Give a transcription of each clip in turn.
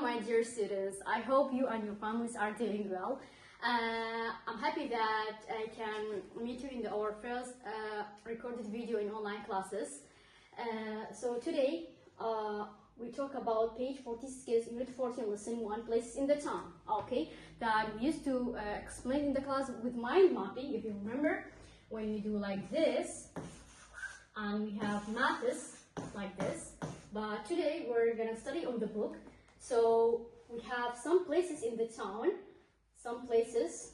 my dear students. I hope you and your families are doing well. I'm happy that I can meet you in our first recorded video in online classes. So today we talk about page 46, unit 14, lesson 1, places in the town. Okay, that we used to explain in the class with mind mapping, if you remember, when we do like this, and we have maths like this. But today we're gonna study on the book. So we have some places in the town, some places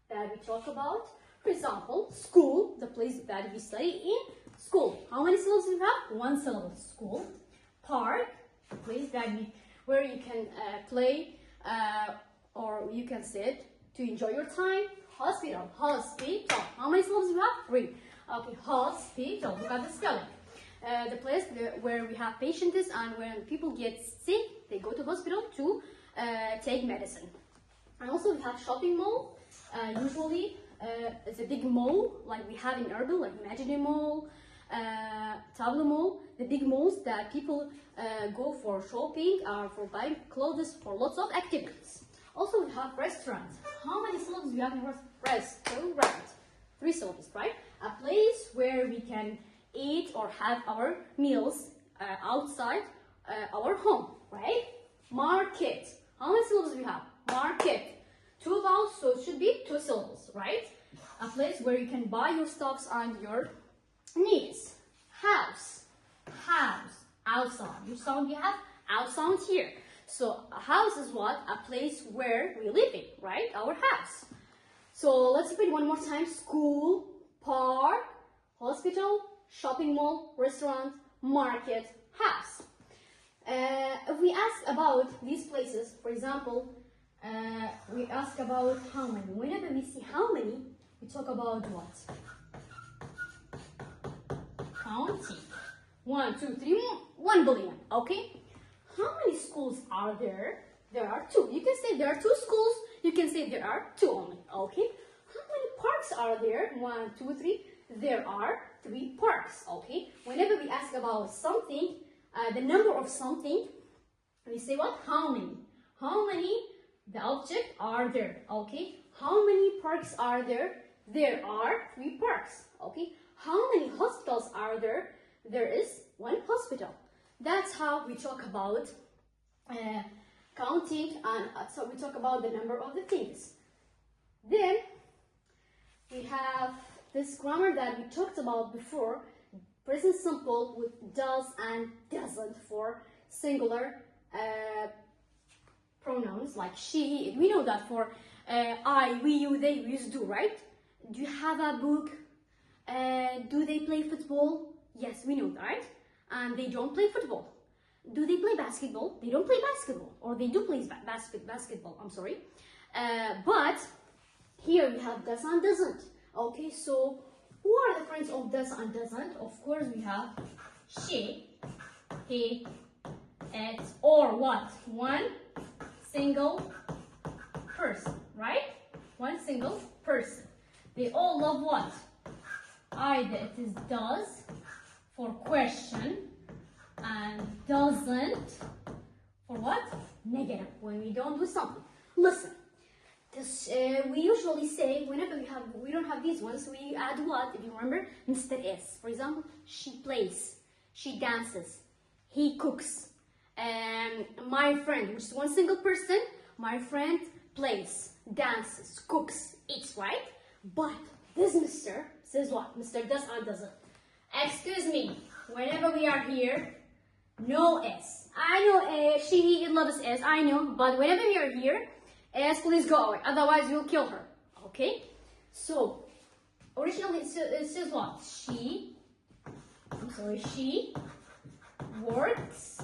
that we talk about. For example, school, the place that we study in. School, how many syllables we have? One syllable, school. Park, the place that where you can play or you can sit to enjoy your time. Hospital, hospital, how many syllables we have? 3. Okay, hospital, look at the spelling. The place where we have patients, and when people get sick, they go to hospital to take medicine. And also we have shopping mall. Usually it's a big mall like we have in Erbil, like Imaginary Mall, Tablo Mall, the big malls that people go for shopping or for buying clothes, for lots of activities. Also we have restaurants. How many syllables do we have in restaurant? 3 syllables, right? A place where we can eat or have our meals outside our home, right? Market. How many syllables do we have? Market. 2 vowels, so it should be 2 syllables, right? A place where you can buy your stuffs and your needs. House. House. Out sound. Which sound we have? Out sound here. So a house is what? A place where we live in, right? Our house. So let's repeat one more time. School, park, hospital, shopping mall, restaurant, market, house. If we ask about these places, for example, we ask about how many. Whenever we see how many, we talk about what? Counting. 1, 2, 3, 1 billion. Okay? How many schools are there? There are 2. You can say there are 2 schools. You can say there are 2 only. Okay? How many parks are there? 1, 2, 3. There are 3 parks. Okay? Whenever we ask about something, the number of something, we say what? How many? How many? The object are there. Okay? How many parks are there? There are 3 parks. Okay? How many hospitals are there? There is 1 hospital. That's how we talk about counting, and so we talk about the number of the things. Then we have this grammar that we talked about before, present simple with does and doesn't for singular pronouns like she. We know that for I, we, you, they, we use do, right? Do you have a book? Do they play football? Yes, we know that, right? And they don't play football. Do they play basketball? They don't play basketball. Or they do play basketball, I'm sorry. But here we have does and doesn't. Okay, so who are the friends of does and doesn't? Of course we have she, he, it, or what? 1 single person, right? 1 single person. They all love what? Either it is does for question, and doesn't for what? Negative, when we don't do something. Listen, this, we usually say whenever we don't have these ones, we add what? If you remember, Mr. S. For example, she plays, she dances, he cooks, my friend, which is 1 single person, my friend plays, dances, cooks, eats, right? But this Mr. says what? Mr. does and doesn't. Excuse me, whenever we are here, no S. I know she, he loves S, I know, but whenever we are here, S, please go away, otherwise you'll kill her. Okay? So, originally it says what? She works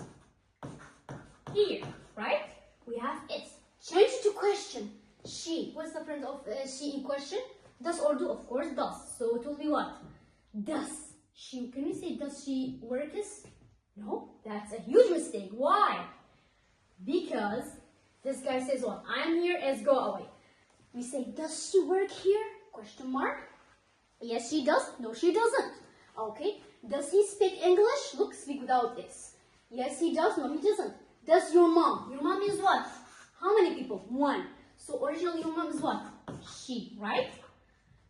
here, right? We have it. Change to question. She, what's the friend of she in question? Does or do? Of course, does. So it will be what? Does. She, can we say does she works? No, that's a huge mistake. Why? Because this guy says what? I'm here, S, go away. We say, does she work here? Question mark. Yes, she does. No, she doesn't. Okay. Does he speak English? Look, speak without this. Yes, he does. No, he doesn't. Does your mom? Your mom is what? How many people? One. So originally your mom is what? She, right?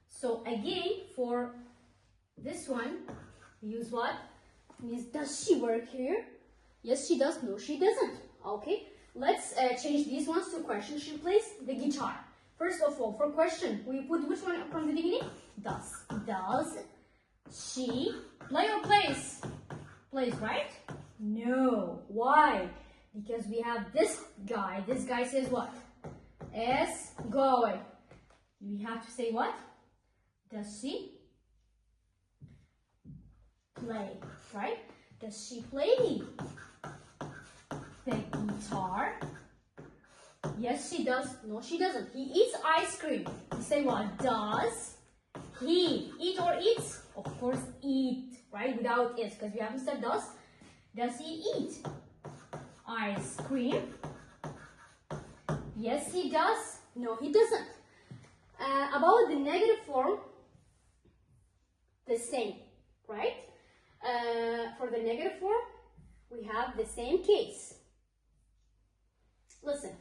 So again, for this one, we use what? Means does she work here? Yes, she does. No, she doesn't. Okay. Let's change these ones to question. She plays the guitar. First of all, for question, we put which one from the beginning? Does. Does she play or plays? Plays, right? No. Why? Because we have this guy. This guy says what? S, go away. We have to say what? Does she play, right? Does she play the guitar? Yes, she does. No, she doesn't. He eats ice cream. We say what? Does he eat or eats? Of course, eat, right? Without it, because we haven't said does. Does he eat ice cream? Yes, he does. No, he doesn't. About the negative form, the same, right? For the negative form, we have the same case. Listen.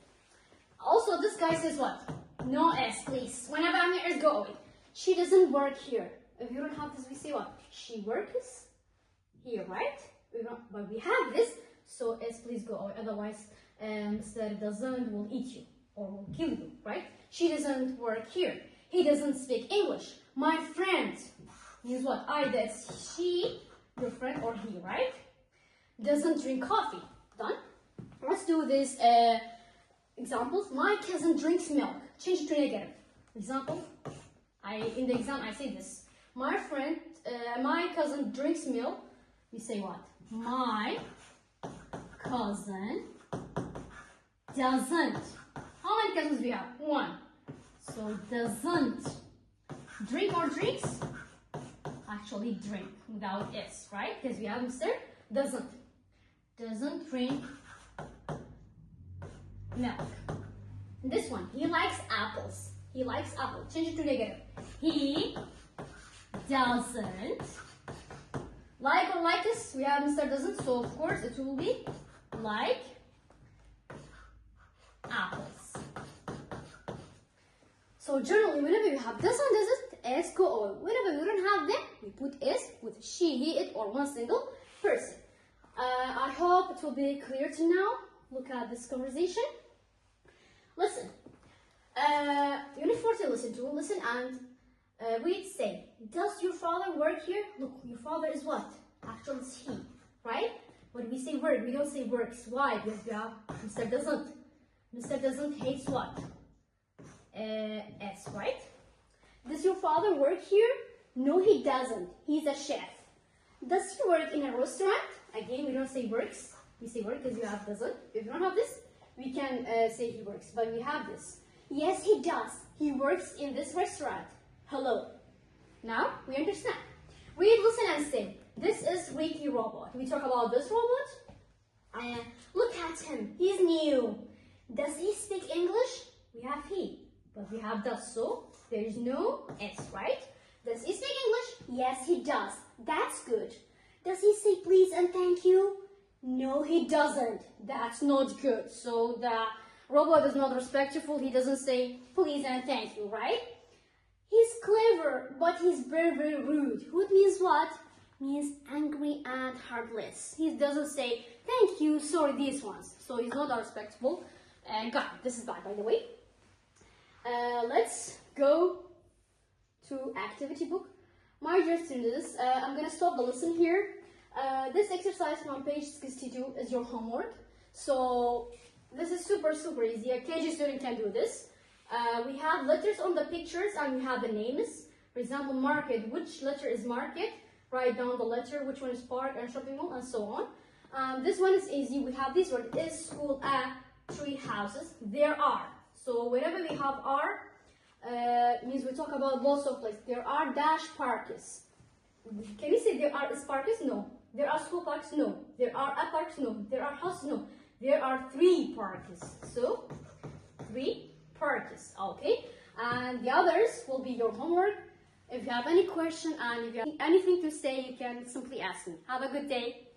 Also, this guy says what? No S, please. Whenever I'm here, S, go away. She doesn't work here. If you don't have this, we say what? She works here, right? But we have this, so S, please go away. Otherwise, Mr. doesn't will eat you or will kill you, right? She doesn't work here. He doesn't speak English. My friend means what? That's she, your friend, or he, right? Doesn't drink coffee. Done. Let's do this examples. My cousin drinks milk. Change it to negative. Example. In the exam I say this. My cousin drinks milk. We say what? My cousin doesn't. How many cousins we have? One. So doesn't drink or drinks? Actually drink without S, right? Because we have Mr. Doesn't drink milk. This one, he likes apples. He likes apple. Change it to negative. He doesn't like or like this. We have Mr. doesn't, so of course it will be like apples. So generally, whenever you have doesn't, S go over. Whenever we don't have them, we put S with she, he, it, or one single person. I hope it will be clear to now. Look at this conversation. Listen. Unit 40, listen and read, say, does your father work here? Look, your father is what? Actually, it's he, right? When we say work, we don't say works. Why? Because we have Mr. doesn't. Mr. doesn't hates what? S, right? Does your father work here? No, he doesn't. He's a chef. Does he work in a restaurant? Again, we don't say works. We say work because you have doesn't. If you don't have this, we can say he works. But we have this. Yes, he does. He works in this restaurant. Hello. Now, we understand. Read, listen, and say. This is Ricky Robot. We talk about this robot. Look at him. He's new. Does he speak English? We have he. But we have does, so there is no S, right? Does he speak English? Yes, he does. That's good. Does he say please and thank you? No, he doesn't. That's not good. So the robot is not respectful. He doesn't say please and thank you, right? He's clever, but he's very, very rude. Rude means what? Means angry and heartless. He doesn't say thank you, sorry, these ones. So he's not respectful. God, this is bad, by the way. Let's go to activity book. My dear students, I'm going to stop the lesson here. This exercise from page 62 is your homework. So this is super, super easy. A KG student can do this. We have letters on the pictures and we have the names. For example, market. Which letter is market? Write down the letter. Which one is park and shopping mall and so on. This one is easy. We have this word. Is school a tree houses? There are. So whenever we have are, means we talk about lots of places. There are dash parks. Can you say there are parks? No. There are school parks? No. There are a parks? No. There are houses? No. There are 3 parks. So 3 parks. Okay. And the others will be your homework. If you have any question and if you have anything to say, you can simply ask me. Have a good day.